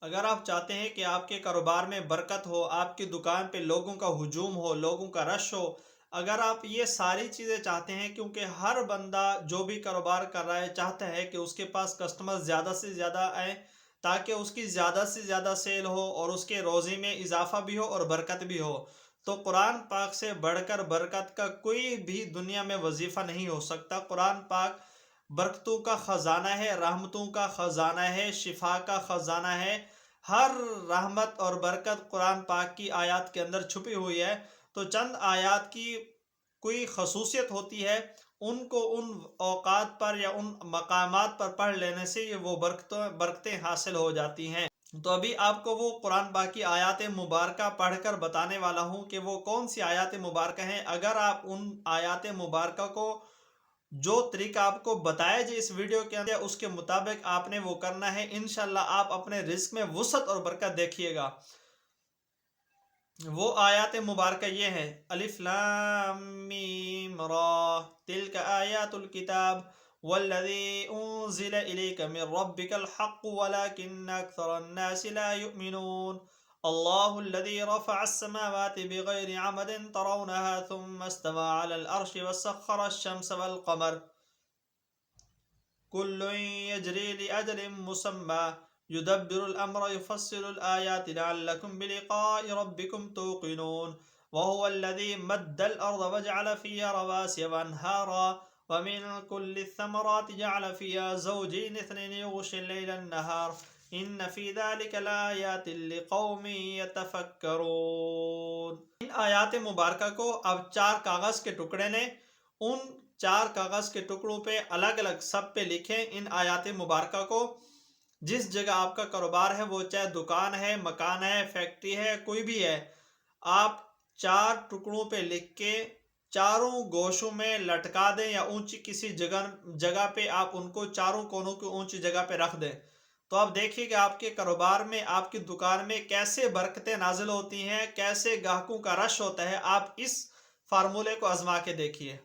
اگر آپ چاہتے ہیں کہ آپ کے کاروبار میں برکت ہو، آپ کی دکان پہ لوگوں کا ہجوم ہو، لوگوں کا رش ہو، اگر آپ یہ ساری چیزیں چاہتے ہیں، کیونکہ ہر بندہ جو بھی کاروبار کر رہا ہے چاہتا ہے کہ اس کے پاس کسٹمر زیادہ سے زیادہ آئیں، تاکہ اس کی زیادہ سے زیادہ سیل ہو اور اس کے روزی میں اضافہ بھی ہو اور برکت بھی ہو، تو قرآن پاک سے بڑھ کر برکت کا کوئی بھی دنیا میں وظیفہ نہیں ہو سکتا۔ قرآن پاک برکتوں کا خزانہ ہے، رحمتوں کا خزانہ ہے، شفا کا خزانہ ہے۔ ہر رحمت اور برکت قرآن پاک کی آیات کے اندر چھپی ہوئی ہے۔ تو چند آیات کی کوئی خصوصیت ہوتی ہے، ان کو ان اوقات پر یا ان مقامات پر پڑھ لینے سے یہ وہ برکتیں حاصل ہو جاتی ہیں۔ تو ابھی آپ کو وہ قرآن پاک کی آیات مبارکہ پڑھ کر بتانے والا ہوں کہ وہ کون سی آیات مبارکہ ہیں۔ اگر آپ ان آیات مبارکہ کو جو طریقہ آپ کو بتایا جائے اس ویڈیو کے اندر، اس کے مطابق آپ نے وہ کرنا ہے، انشاءاللہ آپ اپنے رزق میں وسعت اور برکت دیکھیے گا۔ وہ آیات مبارکہ یہ ہے: الف لام میم را تلک آیات الکتاب والذی انزل الیک من ربک الحق ولکن اکثر الناس لا یؤمنون اللہ الذی رفع السماوات بغیر عمد ترونها ثم استوى على العرش وسخر الشمس والقمر كل يجري لأجل مسمى يدبر الأمر يفصل الآيات لعلكم بلقاء ربكم توقنون وهو الذي مد الأرض وجعل فيها رواسي وأنهارا ومن كل الثمرات جعل فيها زوجين اثنين يغشي الليل النهار إن في ذلك لآيات لقوم يتفكرون۔ ان آیات مبارکہ کو اب 4 کاغذ کے ٹکڑے نے ان 4 کاغذ کے ٹکڑوں پہ الگ الگ سب پہ لکھیں ان آیات مبارکہ کو۔ جس جگہ آپ کا کاروبار ہے، وہ چاہے دکان ہے، مکان ہے، فیکٹری ہے، کوئی بھی ہے، آپ 4 ٹکڑوں پہ لکھ کے چاروں گوشوں میں لٹکا دیں یا اونچی کسی جگہ پہ آپ ان کو چاروں کونوں کی اونچی جگہ پہ رکھ دیں۔ تو آپ دیکھیے کہ آپ کے کاروبار میں، آپ کی دکان میں کیسے برکتیں نازل ہوتی ہیں، کیسے گاہکوں کا رش ہوتا ہے۔ آپ اس فارمولے کو آزما کے دیکھیے۔